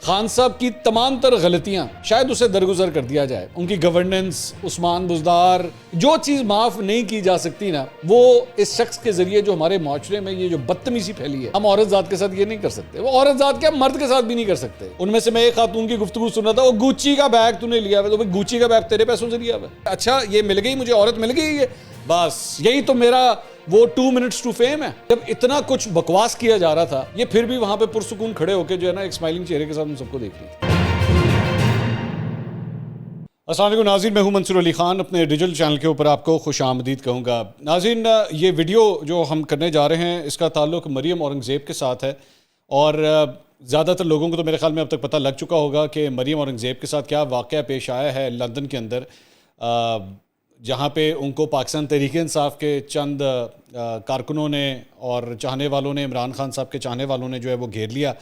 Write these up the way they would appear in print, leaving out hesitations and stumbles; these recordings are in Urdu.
خان صاحب کی تمام تر غلطیاں شاید اسے درگزر کر دیا جائے. ان کی گورننس، عثمان بزدار، جو چیز معاف نہیں کی جا سکتی نا، وہ اس شخص کے ذریعے جو ہمارے معاشرے میں یہ جو بدتمیزی پھیلی ہے، ہم عورت ذات کے ساتھ یہ نہیں کر سکتے. وہ عورت ذات کیا، مرد کے ساتھ بھی نہیں کر سکتے. ان میں سے میں ایک خاتون کی گفتگو سن رہا تھا، وہ گوچی کا بیگ تو نے لیا ہوا، تو بھائی گوچی کا بیگ تیرے پیسوں سے لیا ہوا. اچھا یہ مل گئی مجھے، عورت مل گئی ہے، بس یہی تو میرا وہ 2 minutes to fame ہے. جب اتنا کچھ بکواس کیا جا رہا تھا، یہ پھر بھی وہاں پہ پرسکون کھڑے ہو کے جو ہے نا ایک اسمائلنگ چہرے کے ساتھ ہم سب کو دیکھ رہی تھی. السلام علیکم ناظرین، میں ہوں منصور علی خان. اپنے ڈیجیٹل چینل کے اوپر آپ کو خوش آمدید کہوں گا. ناظرین، یہ ویڈیو جو ہم کرنے جا رہے ہیں اس کا تعلق مریم اورنگزیب کے ساتھ ہے، اور زیادہ تر لوگوں کو تو میرے خیال میں اب تک پتہ لگ چکا ہوگا کہ مریم اورنگزیب کے ساتھ کیا واقعہ پیش آیا ہے لندن کے اندر، جہاں پہ ان کو پاکستان تحریک انصاف کے چند کارکنوں نے اور چاہنے والوں نے، عمران خان صاحب کے چاہنے والوں نے جو ہے وہ گھیر لیا،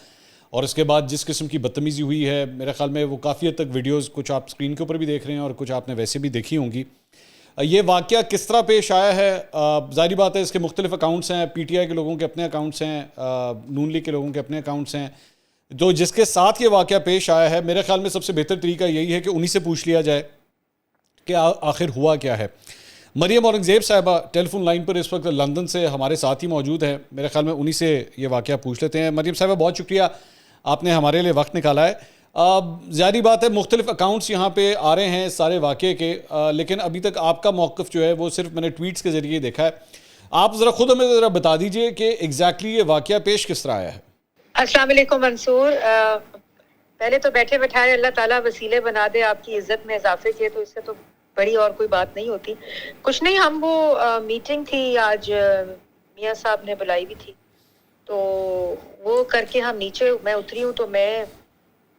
اور اس کے بعد جس قسم کی بدتمیزی ہوئی ہے، میرے خیال میں وہ کافی حد تک ویڈیوز کچھ آپ اسکرین کے اوپر بھی دیکھ رہے ہیں اور کچھ آپ نے ویسے بھی دیکھی ہوں گی. یہ واقعہ کس طرح پیش آیا ہے، ظاہری بات ہے اس کے مختلف اکاؤنٹس ہیں. پی ٹی آئی کے لوگوں کے اپنے اکاؤنٹس ہیں، نون لیگ کے لوگوں کے اپنے اکاؤنٹس ہیں. جو جس کے ساتھ یہ واقعہ پیش آیا ہے، میرے خیال میں سب سے بہتر طریقہ یہی ہے کہ انہی سے پوچھ لیا جائے کہ آخر ہوا کیا ہے. مریم اورنگزیب صاحبہ ٹیلی فون لائن پر اس وقت لندن سے ہمارے ساتھ ہی موجود ہے. میرے خیال میں انہی سے یہ واقعہ پوچھ لیتے ہیں. مریم صاحبہ بہت شکریہ، آپ نے ہمارے لیے وقت نکالا ہے. ظاہری بات ہے مختلف اکاؤنٹس یہاں پہ آ رہے ہیں سارے واقعے کے، لیکن ابھی تک آپ کا موقف جو ہے وہ صرف میں نے ٹویٹس کے ذریعے دیکھا ہے. آپ ذرا خود ہمیں ذرا بتا دیجئے کہ ایگزیکٹلی یہ واقعہ پیش کس طرح آیا ہے. السلام علیکم منصور. پہلے تو بیٹھے بٹھائے اللہ تعالیٰ وسیلے بنا دے آپ کی عزت میں اضافے کے، تو اس سے تو بڑی اور کوئی بات نہیں ہوتی. کچھ نہیں، ہم وہ میٹنگ تھی آج، میاں صاحب نے بلائی بھی تھی، تو وہ کر کے ہم نیچے میں اتری ہوں، تو میں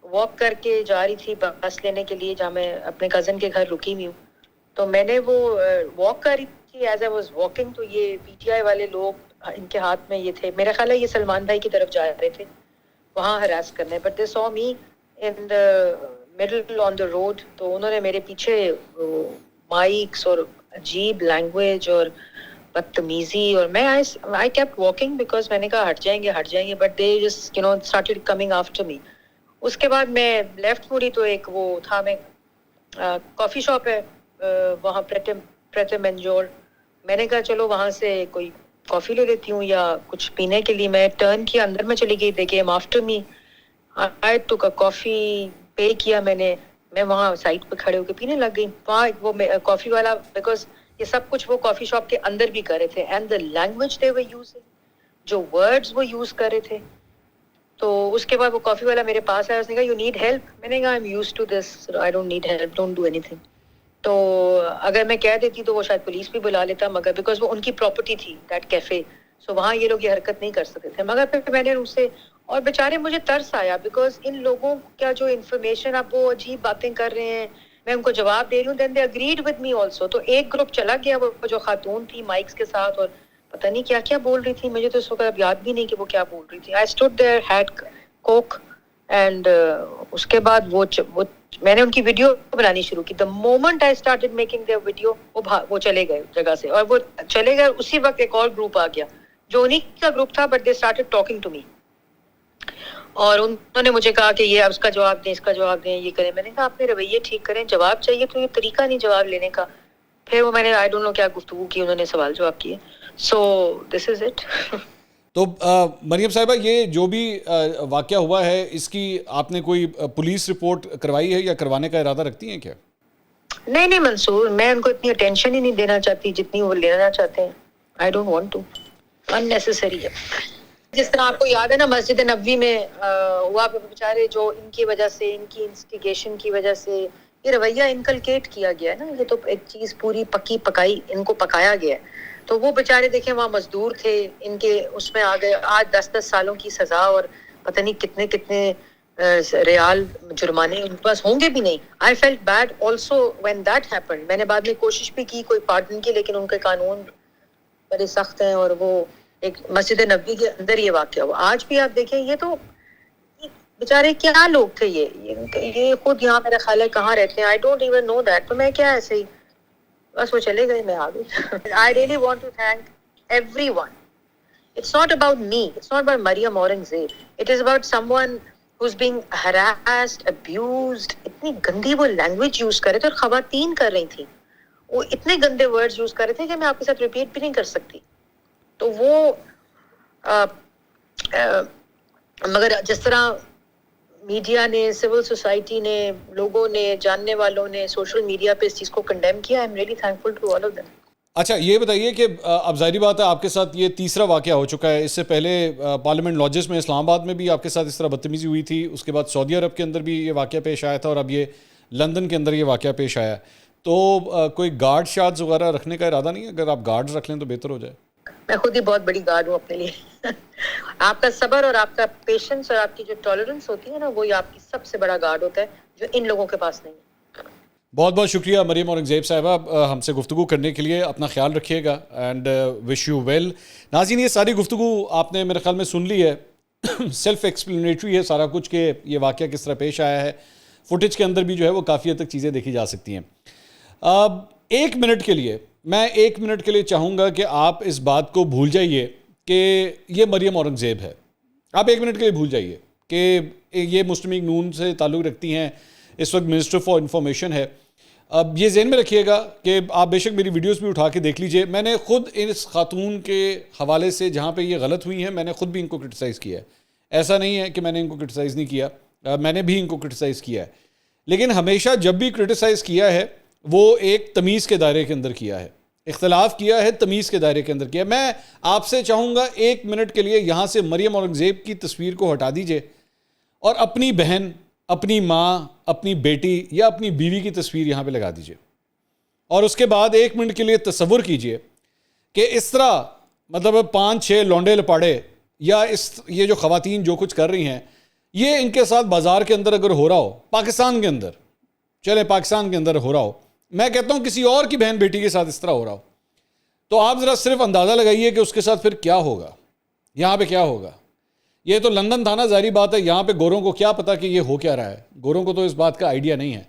واک کر کے جا رہی تھی بس لینے کے لیے، جہاں میں اپنے کزن کے گھر رکی ہوئی ہوں. تو میں نے وہ واک کر رہی تھی، ایز اے واز واکنگ، تو یہ پی ٹی آئی والے لوگ ان کے ہاتھ میں یہ تھے، میرا خیال ہے یہ سلمان بھائی کی طرف جا رہے تھے وہاں ہراس کرنے، but they so me in the middle on the road. تو انہوں نے میرے پیچھے مائکس اور عجیب لینگویج اور بدتمیزی، اور میں I kept walking because میں نے کہا ہٹ جائیں گے، but they just started coming after me. اس کے بعد میں لیفٹ مڑی تو ایک وہ تھا، میں کافی شاپ ہے وہاں پریٹے منجور، میں نے کہا چلو وہاں سے کوئی کافی لے لیتی ہوں یا کچھ پینے کے لیے. میں ٹرن کیا، اندر میں چلی گئی، they came after me. I took a coffee، پے کیا میں وہاں سائٹ پہ کھڑے ہو کے پینے لگ گئی. وہاں وہ کافی والا، بیکاز یہ سب کچھ وہ کافی شاپ کے اندر بھی کر رہے تھے، and the language they were using، جو ورڈز وہ یوز کر رہے تھے. تو اس کے بعد وہ کافی والا میرے پاس آیا، اس نے کہا یو نیڈ ہیلپ. میں نے کہا I am used to this, I don't need help, don't do اینی تھنگ. تو اگر میں کہہ دیتی تو وہ شاید پولیس بھی بلا لیتا، مگر بیکاز وہ ان کی پراپرٹی تھی دیٹ کیفے، سو وہاں یہ لوگ یہ حرکت نہیں کر سکتے تھے. مگر پھر میں نے ان سے، اور بیچارے مجھے ترس آیا، بیکاز ان لوگوں کا جو انفارمیشن، اب وہ عجیب باتیں کر رہے ہیں، میں ان کو جواب دے رہی ہوں، دین دے اگریڈ ود می آلسو. تو ایک گروپ چلا گیا، وہ جو خاتون تھی مائکس کے ساتھ، اور پتہ نہیں کیا کیا بول رہی تھی، مجھے تو اس وقت اب یاد بھی نہیں کہ وہ کیا بول رہی تھی. I stood there, head cook, and اس کے بعد وہ میں نے ان کی ویڈیو بنانی شروع کی. The moment I started making their video, وہ چلے گئے جگہ سے، اور وہ چلے گئے اسی وقت ایک اور گروپ آ گیا جو انہی کا گروپ تھا، but they started talking to me, اور انہوں نے مجھے کہا کہ یہ اس کا جواب دیں، اس کا جواب دیں، یہ کریں. میں نے کہا اپنے رویے ٹھیک کریں، جواب چاہیے تو یہ طریقہ نہیں جواب لینے کا. پھر وہ میں نے آئی ڈونٹ نو کیا گفتگو کی، انہوں نے سوال جواب کیے. سو دس از اٹ. تو مریم صاحبہ، یہ جو بھی واقعہ ہوا ہے، اس کی آپ نے کوئی پولیس رپورٹ کروائی ہے یا کروانے کا ارادہ رکھتی ہیں کیا؟ نہیں منصور، میں ان کو اتنی اٹینشن ہی نہیں دینا چاہتی جتنی وہ لینا چاہتے ہیں. I don't want to, unnecessary ہے. جس طرح آپ کو یاد ہے نا مسجد نبوی میں ہوا، بیچارے جو ان کی وجہ سے، ان کی انسٹیگیشن کی وجہ سے یہ رویہ انکلکیٹ کیا گیا ہے نا، یہ تو ایک چیز پوری پکی پکائی ان کو پکایا گیا ہے. تو وہ بیچارے دیکھیں وہاں مزدور تھے، ان کے اس میں آ گئے، آج 10 سالوں کی سزا اور پتہ نہیں کتنے کتنے ریال جرمانے ان کے پاس ہوں گے بھی نہیں. I felt bad also when that happened. میں نے بعد میں کوشش بھی کی کوئی پارڈن کی، لیکن ان کے قانون بڑے سخت ہیں، اور وہ ایک مسجد نبوی کے اندر یہ واقعہ ہوا. آج بھی آپ دیکھیں، یہ تو بیچارے کیا لوگ تھے، یہ خود یہاں میرا خیال ہے کہاں رہتے ہیں، I don't even know that. تو میں کیا ایسے ہی بس وہ چلے گئے، میں آ گئی. I really want to thank everyone. It's not about me. It's not about Mariam Aurangzeb. It is about someone who's being harassed, abused, اتنی گندی وہ لینگویج یوز کر رہے تھے اور خواتین کر رہی تھی وہ اتنے گندے ورڈز یوز کر رہے تھے کہ میں آپ کے ساتھ ریپیٹ بھی نہیں کر سکتی. تو وہ مگر جس طرح میڈیا نے, سول سوسائٹی نے, لوگوں نے, جاننے والوں نے سوشل میڈیا پہ اس چیز کو کنڈیم کیا, I am really thankful to all of them. اچھا یہ بتائیے کہ اب ظاہری بات ہے آپ کے ساتھ یہ تیسرا واقعہ ہو چکا ہے. اس سے پہلے پارلیمنٹ لاجز میں اسلام آباد میں بھی آپ کے ساتھ اس طرح بدتمیزی ہوئی تھی, اس کے بعد سعودی عرب کے اندر بھی یہ واقعہ پیش آیا تھا, اور اب یہ لندن کے اندر یہ واقعہ پیش آیا. تو کوئی گارڈ شارڈز وغیرہ رکھنے کا ارادہ نہیں ہے؟ اگر آپ گارڈز رکھ لیں تو بہتر ہو جائے. میں خود ہی بہت بڑی گارڈ ہوں اپنے لیے. آپ کا صبر اور آپ کا پیشنس اور آپ کی جو ٹالرنس ہوتی ہے نا, وہی آپ کی سب سے بڑا گارڈ ہوتا ہے, جو ان لوگوں کے پاس نہیں ہے. بہت بہت شکریہ مریم اورنگزیب صاحبہ ہم سے گفتگو کرنے کے لیے. اپنا خیال رکھیے گا اینڈ وش یو ویل. ناظرین یہ ساری گفتگو آپ نے میرے خیال میں سن لی ہے, سیلف ایکسپلینیٹری ہے سارا کچھ کہ یہ واقعہ کس طرح پیش آیا ہے. فوٹیج کے اندر بھی جو ہے وہ کافی حد تک چیزیں دیکھی جا سکتی ہیں. اب ایک منٹ کے لیے چاہوں گا کہ آپ اس بات کو بھول جائیے کہ یہ مریم اورنگزیب ہے. آپ ایک منٹ کے لیے بھول جائیے کہ یہ مسلم لیگ نون سے تعلق رکھتی ہیں, اس وقت منسٹر فار انفارمیشن ہے. اب یہ ذہن میں رکھیے گا کہ آپ بے شک میری ویڈیوز بھی اٹھا کے دیکھ لیجئے, میں نے خود اس خاتون کے حوالے سے جہاں پہ یہ غلط ہوئی ہیں میں نے خود بھی ان کو کرٹیسائز کیا ہے. ایسا نہیں ہے کہ میں نے ان کو کرٹیسائز نہیں کیا, میں نے بھی ان کو کرٹیسائز کیا ہے. لیکن ہمیشہ جب بھی کرٹیسائز کیا ہے وہ ایک تمیز کے دائرے کے اندر کیا ہے, اختلاف کیا ہے, تمیز کے دائرے کے اندر کیا ہے. میں آپ سے چاہوں گا ایک منٹ کے لیے یہاں سے مریم اورنگزیب کی تصویر کو ہٹا دیجئے اور اپنی بہن, اپنی ماں, اپنی بیٹی یا اپنی بیوی کی تصویر یہاں پہ لگا دیجئے, اور اس کے بعد ایک منٹ کے لیے تصور کیجئے کہ اس طرح مطلب 5-6 لونڈے لپاڑے یا یہ جو خواتین جو کچھ کر رہی ہیں یہ ان کے ساتھ بازار کے اندر اگر ہو رہا ہو, پاکستان کے اندر, چلے پاکستان کے اندر ہو رہا ہو, میں کہتا ہوں کسی اور کی بہن بیٹی کے ساتھ اس طرح ہو رہا ہو, تو آپ ذرا صرف اندازہ لگائیے کہ اس کے ساتھ پھر کیا ہوگا, یہاں پہ کیا ہوگا. یہ تو لندن تھا نا, ظاہری بات ہے یہاں پہ گوروں کو کیا پتا کہ یہ ہو کیا رہا ہے, گوروں کو تو اس بات کا آئیڈیا نہیں ہے.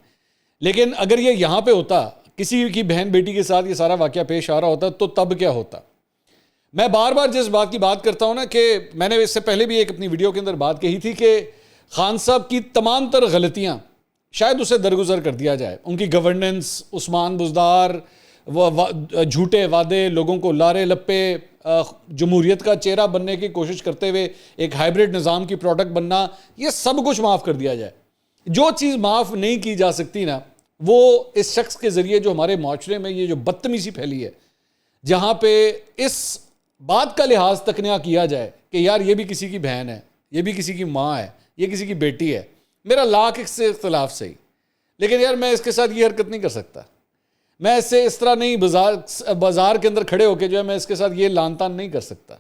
لیکن اگر یہ یہاں پہ ہوتا, کسی کی بہن بیٹی کے ساتھ یہ سارا واقعہ پیش آ رہا ہوتا, تو تب کیا ہوتا. میں بار بار جس بات کی بات کرتا ہوں نا کہ میں نے اس سے پہلے بھی ایک اپنی ویڈیو کے اندر بات کہی تھی کہ خان صاحب کی تمام تر غلطیاں شاید اسے درگزر کر دیا جائے. ان کی گورننس, عثمان بزدار, جھوٹے وعدے, لوگوں کو لارے لپے, جمہوریت کا چہرہ بننے کی کوشش کرتے ہوئے ایک ہائیبریڈ نظام کی پروڈکٹ بننا, یہ سب کچھ معاف کر دیا جائے. جو چیز معاف نہیں کی جا سکتی نا, وہ اس شخص کے ذریعے جو ہمارے معاشرے میں یہ جو بدتمیزی پھیلی ہے, جہاں پہ اس بات کا لحاظ تک نہ کیا جائے کہ یار یہ بھی کسی کی بہن ہے, یہ بھی کسی کی ماں ہے, یہ کسی کی بیٹی ہے, میرا لاکھ اس سے اختلاف صحیح, لیکن یار میں اس کے ساتھ یہ حرکت نہیں کر سکتا, میں اس سے اس طرح نہیں بازار کے اندر کھڑے ہو کے جو ہے میں اس کے ساتھ یہ لان تان نہیں کر سکتا.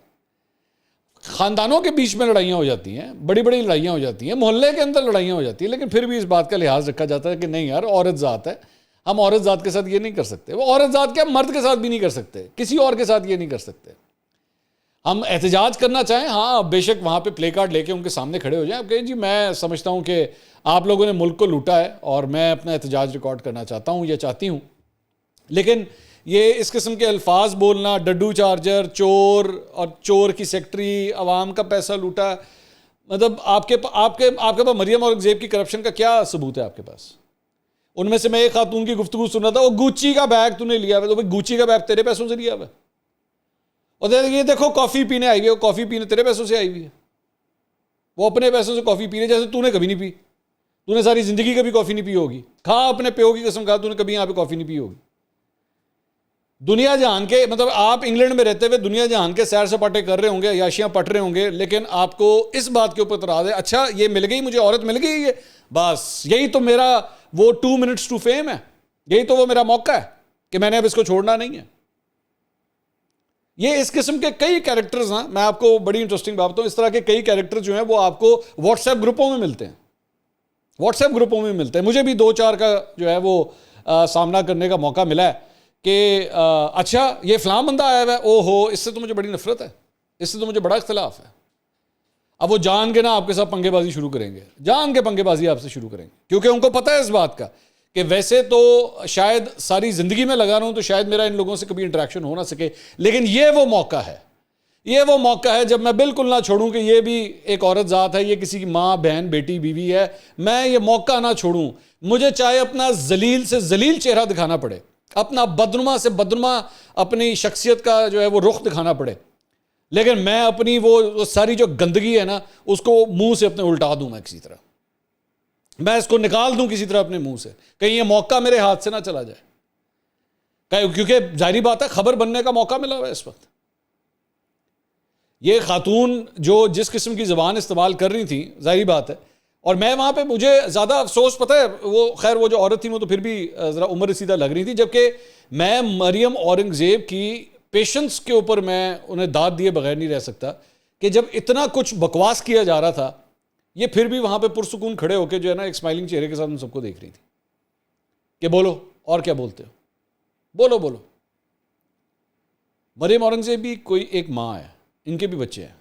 خاندانوں کے بیچ میں لڑائیاں ہو جاتی ہیں, بڑی بڑی لڑائیاں ہو جاتی ہیں, محلے کے اندر لڑائیاں ہو جاتی ہیں, لیکن پھر بھی اس بات کا لحاظ رکھا جاتا ہے کہ نہیں یار عورت ذات ہے, ہم عورت ذات کے ساتھ یہ نہیں کر سکتے. وہ عورت ذات کیا, مرد کے ساتھ بھی نہیں کر سکتے, کسی اور کے ساتھ یہ نہیں کر سکتے. ہم احتجاج کرنا چاہیں, ہاں بے شک وہاں پہ پلے کارڈ لے کے ان کے سامنے کھڑے ہو جائیں, آپ کہیں جی میں سمجھتا ہوں کہ آپ لوگوں نے ملک کو لوٹا ہے اور میں اپنا احتجاج ریکارڈ کرنا چاہتا ہوں یا چاہتی ہوں. لیکن یہ اس قسم کے الفاظ بولنا, ڈڈو چارجر, چور, اور چور کی سیکٹری, عوام کا پیسہ لوٹا, مطلب آپ کے پاس مریم اورنگزیب کی کرپشن کا کیا ثبوت ہے آپ کے پاس؟ ان میں سے میں ایک خاتون کی گفتگو سن رہا تھا, وہ گوچی کا بیگ تو نے لیا ہوا, تو بھائی گوچی کا بیگ تیرے پیسوں سے لیا ہوا, اور یہ دیکھو کافی پینے آئی ہوئی ہے, وہ کافی پینے تیرے پیسوں سے آئی ہوئی ہے, وہ اپنے پیسوں سے کافی پینے, جیسے تو نے کبھی نہیں پی, تو نے ساری زندگی کبھی کافی نہیں پی ہوگی, کھا اپنے پیو کی قسم کھا, تو نے کبھی یہاں پہ کافی نہیں پی ہوگی. دنیا جہان کے مطلب آپ انگلینڈ میں رہتے ہوئے دنیا جہان کے سیر سپاٹے کر رہے ہوں گے, عیاشیاں پٹ رہے ہوں گے, لیکن آپ کو اس بات کے اوپر اعتراض ہے, اچھا یہ مل گئی مجھے, عورت مل گئی, یہ بس یہی تو میرا وہ 2 minutes to fame ہے, یہی تو وہ میرا موقع ہے کہ میں نے اب اس کو چھوڑنا نہیں ہے. یہ اس قسم کے کئی کیریکٹرز ہیں, میں آپ کو بڑی انٹرسٹنگ بات بتاؤں, اس طرح کے کئی کیریکٹر جو ہیں وہ آپ کو واٹس ایپ گروپوں میں ملتے ہیں, واٹس ایپ گروپوں میں ملتے ہیں. مجھے بھی 2-4 کا جو ہے وہ سامنا کرنے کا موقع ملا ہے کہ اچھا یہ فلاں بندہ آیا ہوا ہے, او ہو اس سے تو مجھے بڑی نفرت ہے, اس سے تو مجھے بڑا اختلاف ہے. اب وہ جان کے نا آپ کے ساتھ پنگے بازی شروع کریں گے, جان کے پنگے بازی آپ سے شروع کریں گے, کیونکہ ان کو پتہ ہے اس بات کا کہ ویسے تو شاید ساری زندگی میں لگا رہا ہوں تو شاید میرا ان لوگوں سے کبھی انٹریکشن ہو نہ سکے, لیکن یہ وہ موقع ہے, یہ وہ موقع ہے جب میں بالکل نہ چھوڑوں کہ یہ بھی ایک عورت ذات ہے, یہ کسی کی ماں, بہن, بیٹی, بیوی ہے. میں یہ موقع نہ چھوڑوں. مجھے چاہے اپنا ذلیل سے ذلیل چہرہ دکھانا پڑے, اپنا بدنما سے بدنما اپنی شخصیت کا جو ہے وہ رخ دکھانا پڑے, لیکن میں اپنی وہ ساری جو گندگی ہے نا اس کو منہ سے اپنے الٹا دوں. میں کسی طرح میں اس کو نکال دوں کسی طرح اپنے منہ سے, کہیں یہ موقع میرے ہاتھ سے نہ چلا جائے. کیونکہ ظاہری بات ہے خبر بننے کا موقع ملا ہوا ہے اس وقت. یہ خاتون جو جس قسم کی زبان استعمال کر رہی تھی, ظاہری بات ہے, اور میں وہاں پہ مجھے زیادہ افسوس پتہ ہے, وہ خیر وہ جو عورت تھی وہ تو پھر بھی ذرا عمر رسیدہ لگ رہی تھی, جبکہ میں مریم اورنگزیب کی پیشنس کے اوپر میں انہیں داد دیے بغیر نہیں رہ سکتا کہ جب اتنا کچھ بکواس کیا جا رہا تھا یہ پھر بھی وہاں پہ پرسکون کھڑے ہو کے جو ہے نا ایک اسمائلنگ چہرے کے ساتھ ان سب کو دیکھ رہی تھی کہ بولو اور کیا بولتے ہو, بولو بولو. مریم اورنگزیب بھی کوئی ایک ماں ہے, ان کے بھی بچے ہیں.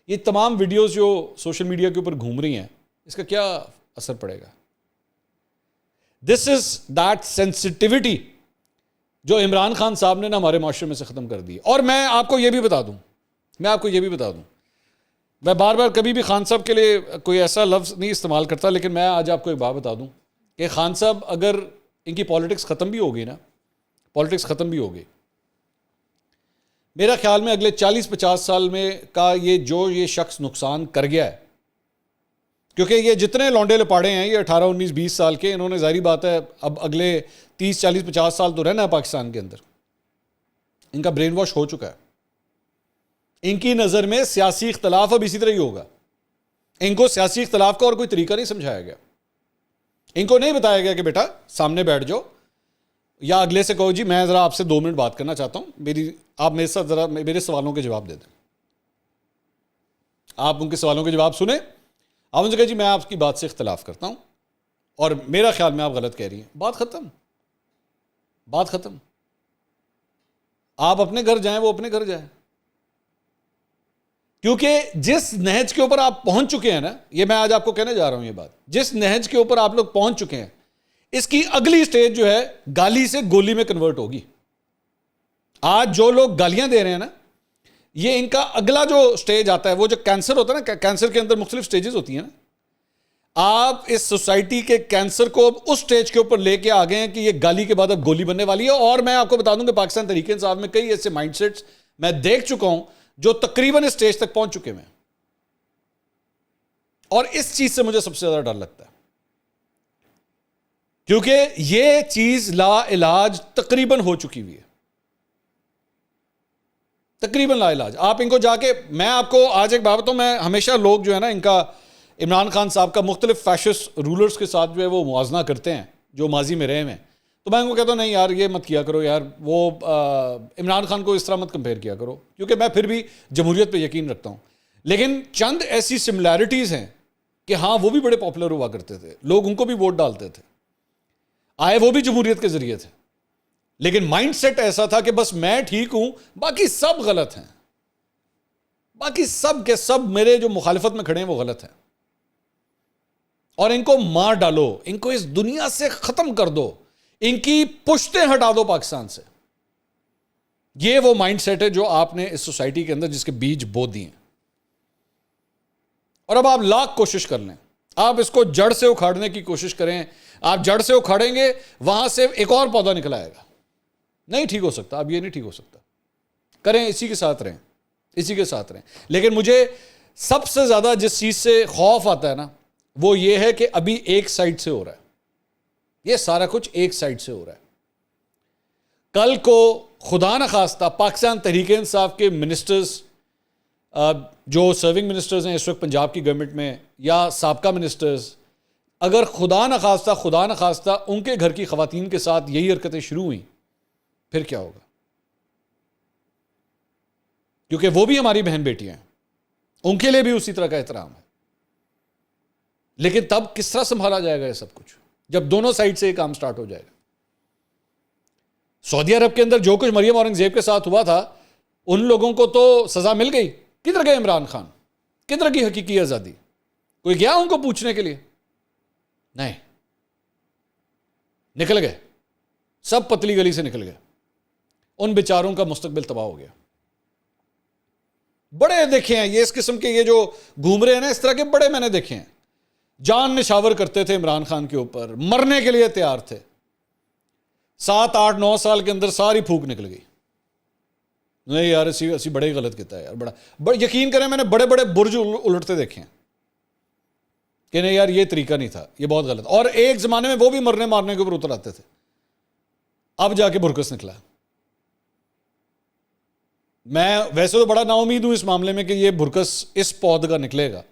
یہ تمام ویڈیوز جو سوشل میڈیا کے اوپر گھوم رہی ہیں اس کا کیا اثر پڑے گا؟ دس از دیٹ سینسٹیوٹی جو عمران خان صاحب نے نا ہمارے معاشرے میں سے ختم کر دی. اور میں آپ کو یہ بھی بتا دوں, میں بار بار کبھی بھی خان صاحب کے لیے کوئی ایسا لفظ نہیں استعمال کرتا, لیکن میں آج آپ کو ایک بات بتا دوں کہ خان صاحب اگر ان کی پالیٹکس ختم بھی ہوگی نا, میرا خیال میں اگلے 40-50 سال میں کا یہ شخص نقصان کر گیا ہے, کیونکہ یہ جتنے لونڈے لپاڑے ہیں یہ 18, 19, 20 سال کے, انہوں نے ظاہری بات ہے اب اگلے 30, 40, 50 سال تو رہنا ہے پاکستان کے اندر. ان کا برین واش ہو چکا ہے. ان کی نظر میں سیاسی اختلاف اب اسی طرح ہی ہوگا. ان کو سیاسی اختلاف کا اور کوئی طریقہ نہیں سمجھایا گیا. ان کو نہیں بتایا گیا کہ بیٹا سامنے بیٹھ جاؤ, یا اگلے سے کہو جی میں ذرا آپ سے 2 منٹ بات کرنا چاہتا ہوں, آپ میرے ساتھ ذرا میرے سوالوں کے جواب دے دیں. آپ ان کے سوالوں کے جواب سنیں, آپ ان سے کہا جی میں آپ کی بات سے اختلاف کرتا ہوں اور میرا خیال میں آپ غلط کہہ رہی ہیں. بات ختم. آپ اپنے گھر جائیں, وہ اپنے گھر جائیں. کیونکہ جس نہج کے اوپر آپ پہنچ چکے ہیں نا, یہ میں آج آپ کو کہنے جا رہا ہوں یہ بات, جس نہج کے اوپر آپ لوگ پہنچ چکے ہیں اس کی اگلی سٹیج جو ہے گالی سے گولی میں کنورٹ ہوگی. آج جو لوگ گالیاں دے رہے ہیں نا, یہ ان کا اگلا جو سٹیج آتا ہے, وہ جو کینسر ہوتا ہے نا, کینسر کے اندر مختلف سٹیجز ہوتی ہیں نا, آپ اس سوسائٹی کے کینسر کو اس سٹیج کے اوپر لے کے آ گئے ہیں کہ یہ گالی کے بعد اب گولی بننے والی ہے. اور میں آپ کو بتا دوں کہ پاکستان تحریک انصاف میں کئی ایسے مائنڈ سیٹس میں دیکھ چکا ہوں جو تقریباً اس سٹیج تک پہنچ چکے ہیں, اور اس چیز سے مجھے سب سے زیادہ ڈر لگتا ہے, کیونکہ یہ چیز لا علاج تقریباً ہو چکی ہوئی ہے, تقریباً لا علاج. آپ ان کو جا کے, میں آپ کو آج ایک بات بتاؤں, میں ہمیشہ لوگ جو ہے نا ان کا عمران خان صاحب کا مختلف فیشسٹ رولرز کے ساتھ جو ہے وہ موازنہ کرتے ہیں جو ماضی میں رہے ہیں, تو میں ان کو کہتا ہوں نہیں یار یہ مت کیا کرو یار, وہ عمران خان کو اس طرح مت کمپیئر کیا کرو, کیونکہ میں پھر بھی جمہوریت پہ یقین رکھتا ہوں. لیکن چند ایسی سملیرٹیز ہیں کہ ہاں وہ بھی بڑے پاپولر ہوا کرتے تھے, لوگ ان کو بھی ووٹ ڈالتے تھے, آئے وہ بھی جمہوریت کے ذریعے تھے, لیکن مائنڈ سیٹ ایسا تھا کہ بس میں ٹھیک ہوں باقی سب غلط ہیں, باقی سب کے سب میرے جو مخالفت میں کھڑے ہیں وہ غلط ہیں, اور ان کو مار ڈالو, ان کو اس دنیا سے ختم کر دو, ان کی پشتیں ہٹا دو پاکستان سے. یہ وہ مائنڈ سیٹ ہے جو آپ نے اس سوسائٹی کے اندر جس کے بیج بو دیے ہیں. اور اب آپ لاکھ کوشش کر لیں, آپ اس کو جڑ سے اکھاڑنے کی کوشش کریں, آپ جڑ سے اکھاڑیں گے وہاں سے ایک اور پودا نکل آئے گا. نہیں ٹھیک ہو سکتا, اب یہ نہیں ٹھیک ہو سکتا. کریں, اسی کے ساتھ رہیں. لیکن مجھے سب سے زیادہ جس چیز سے خوف آتا ہے نا وہ یہ ہے کہ ابھی ایک سائڈ سے ہو رہا ہے, یہ سارا کچھ ایک سائڈ سے ہو رہا ہے. کل کو خدا نخواستہ پاکستان تحریک انصاف کے منسٹرز جو سرونگ منسٹرز ہیں اس وقت پنجاب کی گورنمنٹ میں, یا سابقہ منسٹرز, اگر خدا نخواستہ ان کے گھر کی خواتین کے ساتھ یہی حرکتیں شروع ہوئیں, پھر کیا ہوگا؟ کیونکہ وہ بھی ہماری بہن بیٹیاں ہیں, ان کے لیے بھی اسی طرح کا احترام ہے. لیکن تب کس طرح سنبھالا جائے گا یہ سب کچھ جب دونوں سائڈ سے یہ کام سٹارٹ ہو جائے گا؟ سعودی عرب کے اندر جو کچھ مریم اورنگزیب کے ساتھ ہوا تھا, ان لوگوں کو تو سزا مل گئی. کدھر گئے عمران خان؟ کدھر کی حقیقی آزادی؟ کوئی گیا ان کو پوچھنے کے لیے؟ نہیں, نکل گئے, سب پتلی گلی سے نکل گئے. ان بیچاروں کا مستقبل تباہ ہو گیا. بڑے دیکھے ہیں یہ اس قسم کے، یہ جو گھوم رہے ہیں نا اس طرح کے بڑے میں نے دیکھے ہیں، جان نشاور کرتے تھے عمران خان کے اوپر، مرنے کے لیے تیار تھے، 7 8 9 سال کے اندر ساری پھوک نکل گئی. نہیں یار اسی بڑے غلط کیتا ہے یار، بڑا یقین کریں میں نے بڑے بڑے برج الٹتے دیکھے ہیں کہ نہیں یار یہ طریقہ نہیں تھا، یہ بہت غلط. اور ایک زمانے میں وہ بھی مرنے مارنے کے اوپر اتر آتے تھے، اب جا کے برکس نکلا. میں ویسے تو بڑا نا امید ہوں اس معاملے میں کہ یہ برکس اس پود کا نکلے گا،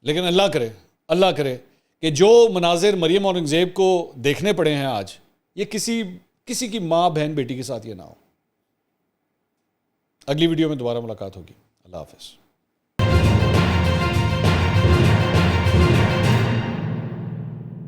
لیکن اللہ کرے کہ جو مناظر مریم اورنگزیب کو دیکھنے پڑے ہیں آج، یہ کسی کی ماں بہن بیٹی کے ساتھ یہ نہ ہو. اگلی ویڈیو میں دوبارہ ملاقات ہوگی. اللہ حافظ.